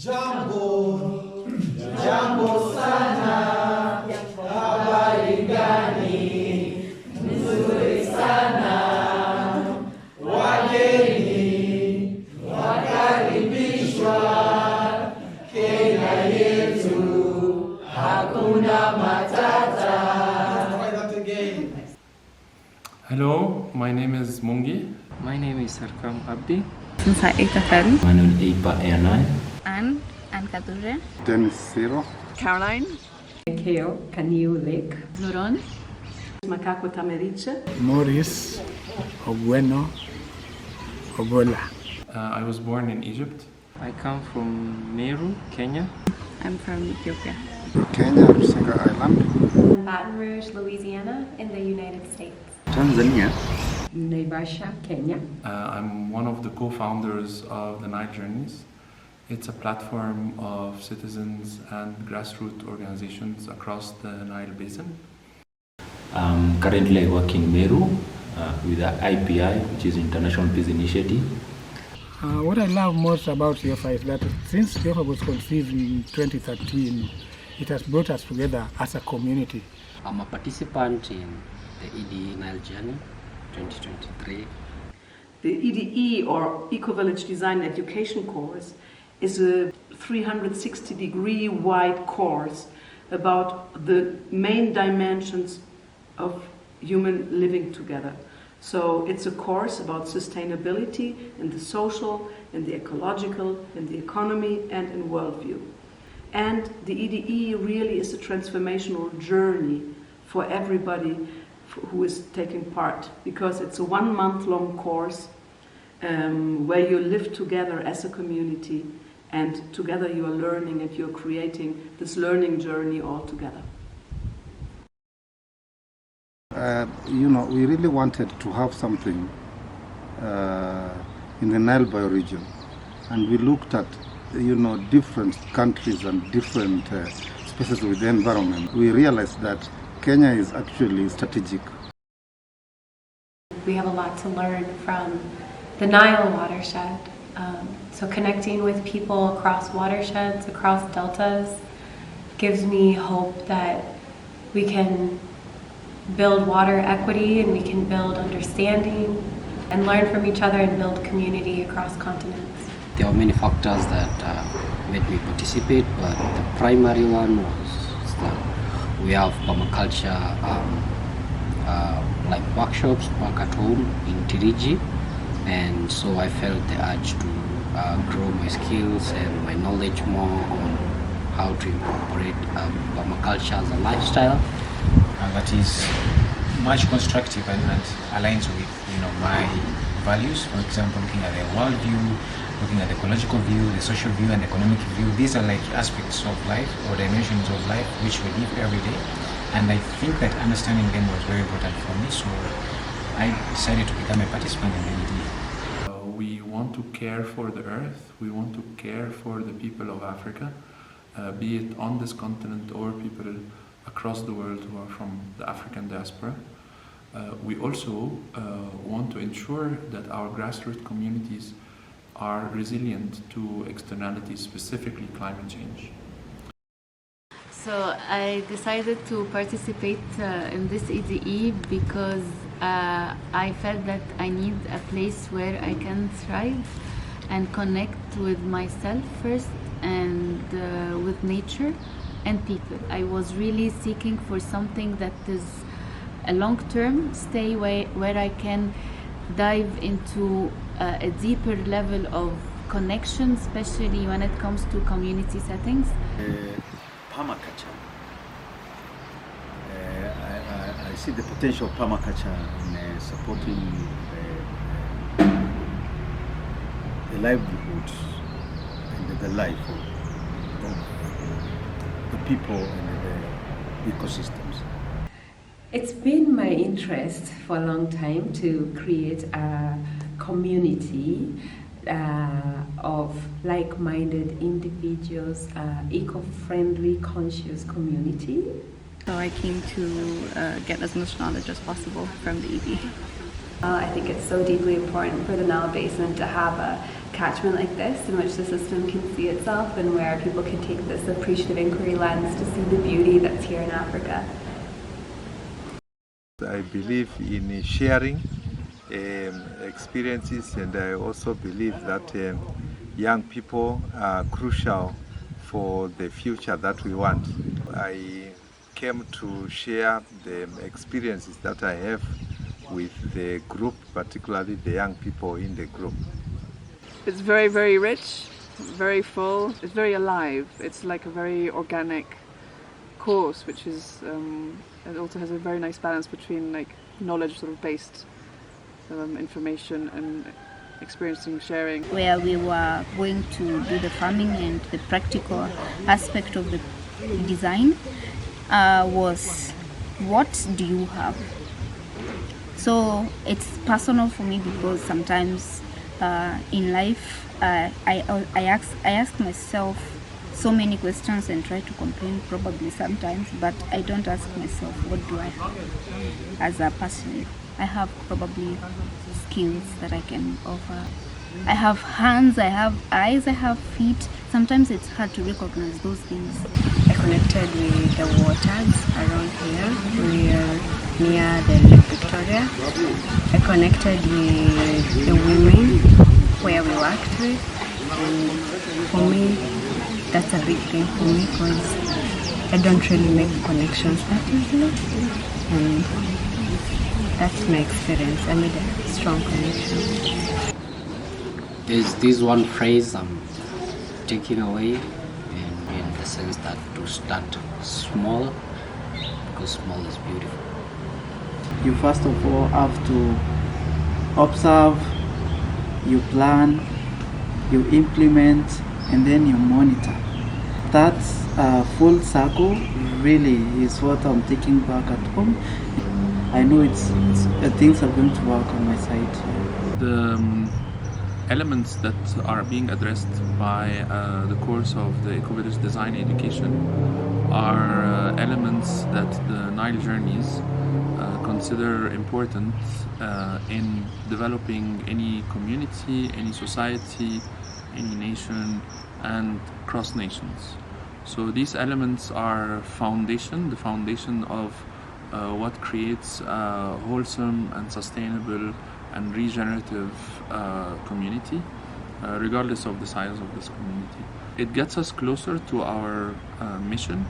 Jambo, jambo sana, habari gani? Nzuri sana, wageni wakaribishwa, Kenya yetu hakuna matata. Try that again. Hello, my name is Mungi. My name is Sarkam Abdi. Saya Ecovillage. Manuel Eipa Airline. Anne Kature. Dennis Zero. Caroline. Keo Kaniu Lake. Nuron. Macaco Tameriche. Maurice Ogueno Ogola. I was born in Egypt. I come from Meru, Kenya. I'm from Ethiopia. Kenya, Russinga Island. Baton Rouge, Louisiana, in the United States. Tanzania. Naivasha, Kenya. I'm one of the co-founders of the Nile Journeys. It's a platform of citizens and grassroots organizations across the Nile Basin. Currently I work in Meru with the IPI, which is International Peace Initiative. What I love most about RIOFA is that since RIOFA was conceived in 2013, it has brought us together as a community. I'm a participant in the EDE Nile Journey 2023. The EDE, or Ecovillage Design Education course, is a 360-degree wide course about the main dimensions of human living together. So it's a course about sustainability in the social, in the ecological, in the economy, and in worldview. And the EDE really is a transformational journey for everybody who is taking part, because it's a 1 month long course where you live together as a community, and together you are learning and you're creating this learning journey all together. We really wanted to have something in the Nile bioregion, and we looked at different countries and different spaces with the environment. We realized that Kenya is actually strategic. We have a lot to learn from the Nile watershed. So connecting with people across watersheds, across deltas, gives me hope that we can build water equity and we can build understanding and learn from each other and build community across continents. There are many factors that made me participate, but the primary one was that we have permaculture like workshops back at home in Tiriji, and so I felt the urge to grow my skills and my knowledge more on how to incorporate permaculture as a lifestyle. That is much constructive and aligns with my values. For example, looking at the world view, looking at the ecological view, the social view, and economic view. These are like aspects of life or dimensions of life which we live every day, and I think that understanding them was very important for me. So I decided to become a participant in the EDE. We want to care for the earth. We want to care for the people of Africa, be it on this continent or people across the world who are from the African diaspora. We also want to ensure that our grassroots communities are resilient to externalities, specifically climate change. So I decided to participate in this EDE because I felt that I need a place where I can thrive and connect with myself first and with nature and people. I was really seeking for something that is a long-term stay where I can dive into a deeper level of connection, especially when it comes to community settings. Permaculture. I see the potential of permaculture in supporting the livelihood and the life of the people and the ecosystems. It's been my interest for a long time to create a community of like-minded individuals, eco-friendly, conscious community. So I came to get as much knowledge as possible from the EDE. I think it's so deeply important for the Nile Basin to have a catchment like this in which the system can see itself and where people can take this appreciative inquiry lens to see the beauty that's here in Africa. I believe in sharing experiences, and I also believe that young people are crucial for the future that we want. I came to share the experiences that I have with the group, particularly the young people in the group. It's very, very rich, very full, it's very alive. It's like a very organic course, which is, it also has a very nice balance between like knowledge sort of based information and experiencing sharing. Where we were going to do the farming, and the practical aspect of the design was, what do you have? So it's personal for me because sometimes in life I ask myself so many questions and try to complain probably sometimes, but I don't ask myself, what do I have as a person? I have probably skills that I can offer. I have hands, I have eyes, I have feet. Sometimes it's hard to recognize those things. I connected with the waters around here. We are near the Lake Victoria. I connected with the women where we worked with. And for me, that's a big thing for me because I don't really make connections that easily. And that's my experience. I made a strong connection. There's this one phrase I'm taking away in the sense that to start small, because small is beautiful. You first of all have to observe, you plan, you implement, and then you monitor. That's a full circle really is what I'm taking back at home. I know things are going to work on my side. The elements that are being addressed by the course of the Ecovillage Design Education are elements that the Nile Journeys consider important in developing any community, any society, any nation, and cross nations. So these elements are the foundation of what creates a wholesome and sustainable and regenerative community, regardless of the size of this community. It gets us closer to our mission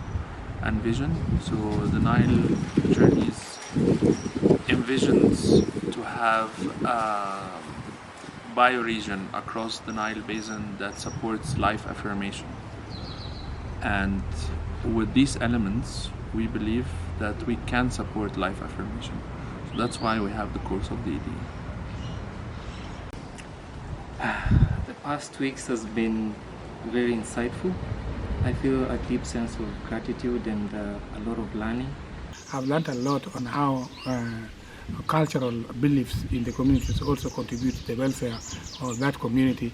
and vision. So the Nile Journeys envisions to have a bioregion across the Nile Basin that supports life affirmation. And with these elements, we believe that we can support life affirmation. So that's why we have the course of the EDE. The past weeks has been very insightful. I feel a deep sense of gratitude and a lot of learning. I've learned a lot on how cultural beliefs in the communities also contribute to the welfare of that community.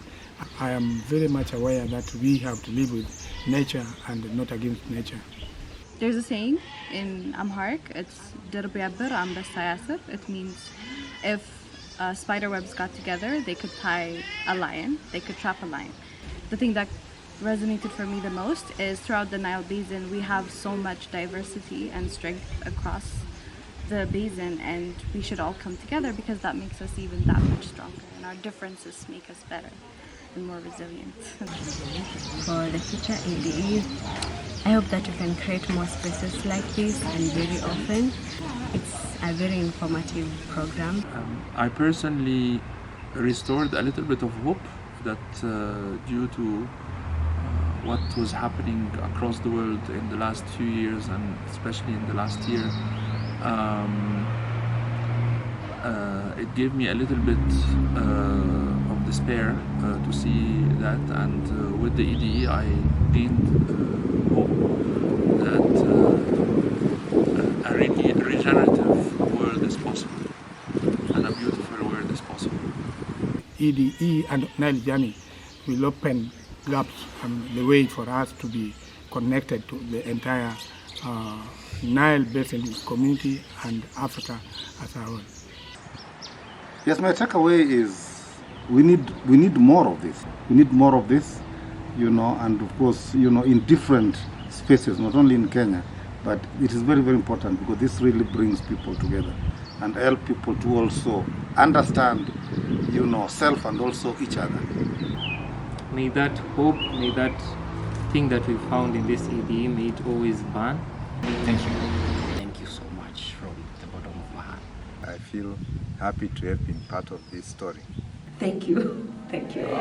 I am very much aware that we have to live with nature and not against nature. There's a saying in Amharic, it's Dirbiabir Ambasayasir. It means if spider webs got together, they could tie a lion, they could trap a lion. The thing that resonated for me the most is throughout the Nile Basin, we have so much diversity and strength across the basin, and we should all come together because that makes us even that much stronger, and our differences make us better and more resilient. For the future EDE, I hope that we can create more spaces like this and very often. It's a very informative program. I personally restored a little bit of hope that due to what was happening across the world in the last few years, and especially in the last year, it gave me a little bit of despair to see that, and with the EDE I gained hope that a regenerative world is possible and a beautiful world is possible. EDE and Nile Journey will open gaps and the way for us to be connected to the entire Nile Basin community and Africa as a whole. Yes, my takeaway is we need more of this. We need more of this, and of course, in different spaces, not only in Kenya, but it is very, very important because this really brings people together and help people to also understand, self and also each other. May that hope, may that thing that we found in this EDE, may it always burn. Thank you. Thank you so much from the bottom of my heart. I feel happy to have been part of this story. Thank you. Thank you all.